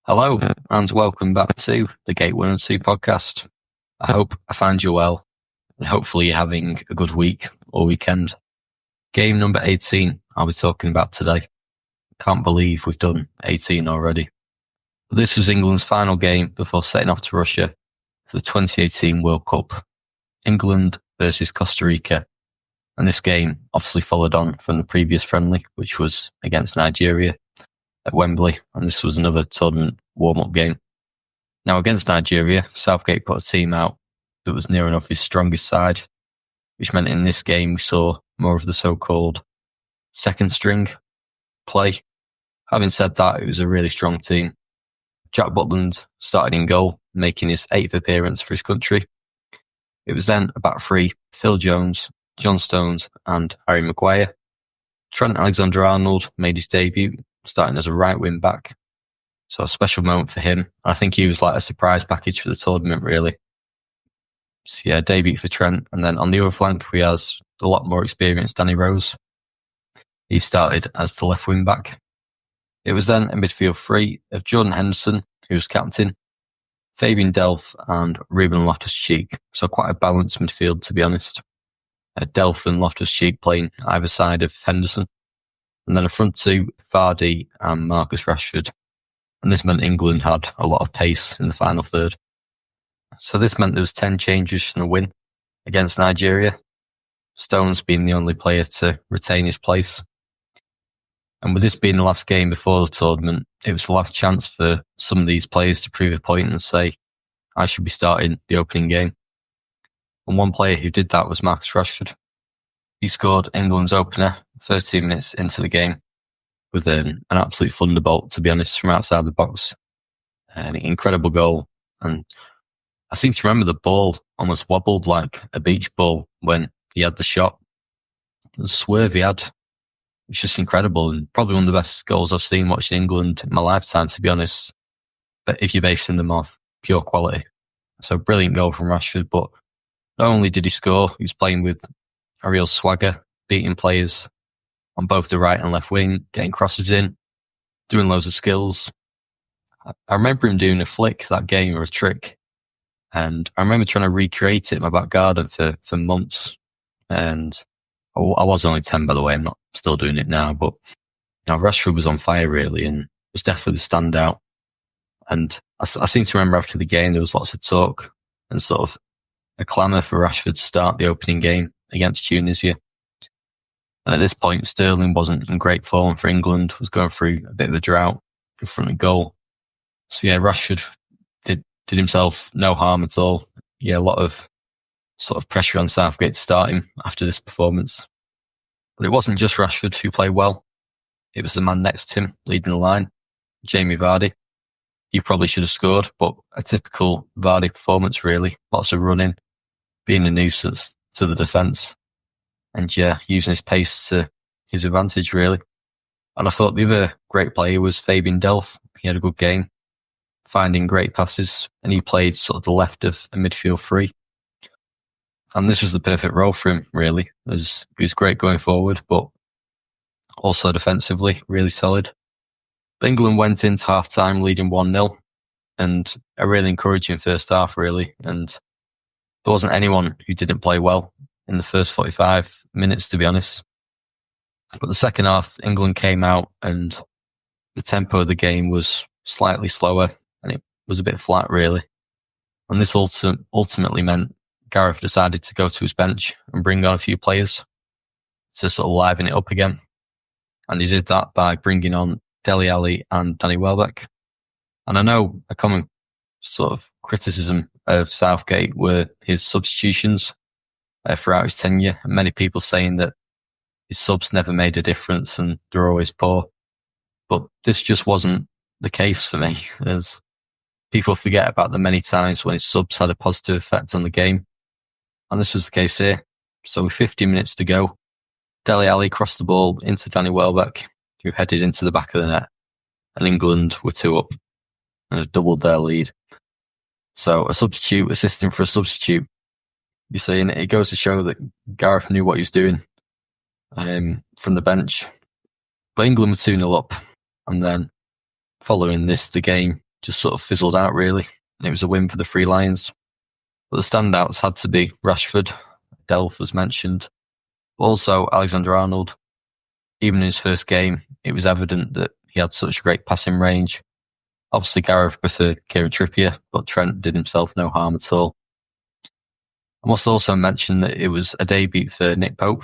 Hello, and welcome back to the Gate 1 and 2 podcast. I hope I find you well, and hopefully you're having a good week or weekend. Game number 18 I'll be talking about today. Can't believe we've done 18 already. But this was England's final game before setting off to Russia for the 2018 World Cup. England versus Costa Rica. And this game obviously followed on from the previous friendly, which was against Nigeria at Wembley, and this was another tournament warm-up game. Now, against Nigeria, Southgate put a team out that was near enough his strongest side, which meant in this game we saw more of the so-called second string play. Having said that, it was a really strong team. Jack Butland started in goal, making his 8th appearance for his country. It was then a back three: Phil Jones, John Stones and Harry Maguire. Trent Alexander-Arnold made his debut, starting as a right wing back. So a special moment for him. I think he was like a surprise package for the tournament, really. So yeah, debut for Trent. And then on the other flank, we have a lot more experienced Danny Rose. He started as the left wing back. It was then a midfield three of Jordan Henderson, who was captain, Fabian Delph and Ruben Loftus-Cheek. So quite a balanced midfield, to be honest. Delph and Loftus-Cheek playing either side of Henderson. And then a front two, Vardy and Marcus Rashford. And this meant England had a lot of pace in the final third. So this meant there was 10 changes and a win against Nigeria, Stones being the only player to retain his place. And with this being the last game before the tournament, it was the last chance for some of these players to prove a point and say, I should be starting the opening game. And one player who did that was Marcus Rashford. He scored England's opener 13 minutes into the game with an absolute thunderbolt, to be honest, from outside the box. An incredible goal. And I seem to remember the ball almost wobbled like a beach ball when he had the shot. The swerve he had was just incredible, and probably one of the best goals I've seen watching England in my lifetime, to be honest. But if you're basing them off pure quality. So brilliant goal from Rashford, but not only did he score, he was playing with a real swagger, beating players on both the right and left wing, getting crosses in, doing loads of skills. I remember him doing a flick that game, or a trick, and I remember trying to recreate it in my back garden for months. And I was only 10, by the way. I'm not still doing it now, but Rashford was on fire, really, and was definitely the standout. And I seem to remember after the game, there was lots of talk and sort of a clamour for Rashford to start the opening game against Tunisia. And at this point, Sterling wasn't in great form for England, was going through a bit of a drought in front of goal. So yeah, Rashford did himself no harm at all. Yeah, a lot of sort of pressure on Southgate to start him after this performance. But it wasn't just Rashford who played well. It was the man next to him, leading the line, Jamie Vardy. He probably should have scored, but a typical Vardy performance, really. Lots of running, being a nuisance to the defence. And yeah, using his pace to his advantage, really. And I thought the other great player was Fabian Delph. He had a good game, finding great passes, and he played sort of the left of a midfield three. And this was the perfect role for him, really. He was great going forward, but also defensively, really solid. But England went into half-time leading 1-0, and a really encouraging first half, really. And there wasn't anyone who didn't play well in the first 45 minutes, to be honest. But the second half, England came out and the tempo of the game was slightly slower and it was a bit flat, really. And this ultimately meant Gareth decided to go to his bench and bring on a few players to sort of liven it up again. And he did that by bringing on Dele Alli and Danny Welbeck. And I know a common sort of criticism of Southgate were his substitutions throughout his tenure, and many people saying that his subs never made a difference and they're always poor. But this just wasn't the case for me, as people forget about the many times when his subs had a positive effect on the game. And this was the case here. So with 50 minutes to go, Dele Alli crossed the ball into Danny Welbeck, who headed into the back of the net, and England were 2 up and have doubled their lead. So a substitute assisting for a substitute. You see, and it goes to show that Gareth knew what he was doing from the bench. But England were 2-0 up, and then following this, the game just sort of fizzled out really. And it was a win for the Three Lions. But the standouts had to be Rashford, Delph as mentioned, but also Alexander-Arnold. Even in his first game, it was evident that he had such a great passing range. Obviously, Gareth preferred Kieran Trippier, but Trent did himself no harm at all. I must also mention that it was a debut for Nick Pope.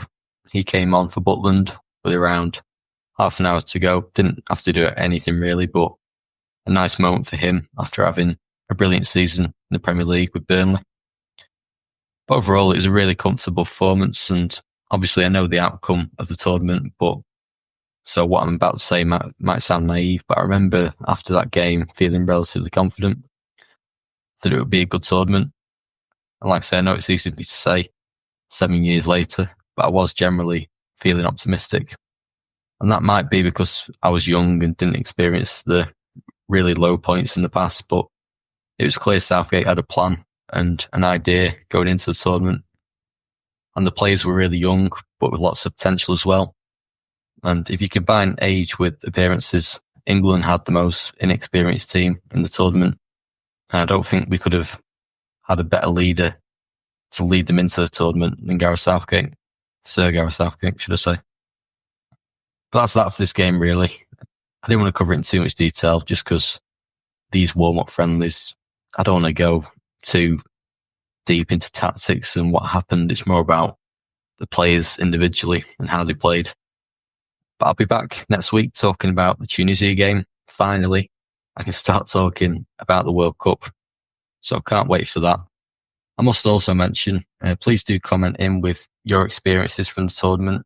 He came on for Butland with around half an hour to go. Didn't have to do anything really, but a nice moment for him after having a brilliant season in the Premier League with Burnley. But overall, it was a really comfortable performance, and obviously I know the outcome of the tournament, but so what I'm about to say might sound naive, but I remember after that game feeling relatively confident that it would be a good tournament. And like I say, I know it's easy for me to say 7 years later, but I was generally feeling optimistic. And that might be because I was young and didn't experience the really low points in the past, but it was clear Southgate had a plan and an idea going into the tournament. And the players were really young, but with lots of potential as well. And if you combine age with appearances, England had the most inexperienced team in the tournament. And I don't think we could have had a better leader to lead them into the tournament than Gareth Southgate. Sir Gareth Southgate, should I say. But that's that for this game, really. I didn't want to cover it in too much detail just because these warm-up friendlies, I don't want to go too deep into tactics and what happened. It's more about the players individually and how they played. But I'll be back next week talking about the Tunisia game. Finally, I can start talking about the World Cup. So I can't wait for that. I must also mention, please do comment in with your experiences from the tournament.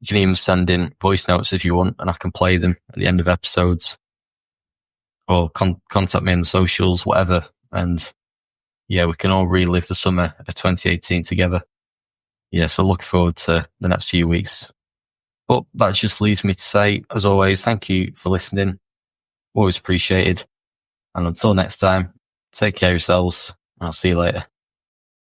You can even send in voice notes if you want, and I can play them at the end of episodes. Or contact me on the socials, whatever. And yeah, we can all relive the summer of 2018 together. Yeah, so looking forward to the next few weeks. But that just leaves me to say, as always, thank you for listening. Always appreciated. And until next time, take care of yourselves, and I'll see you later.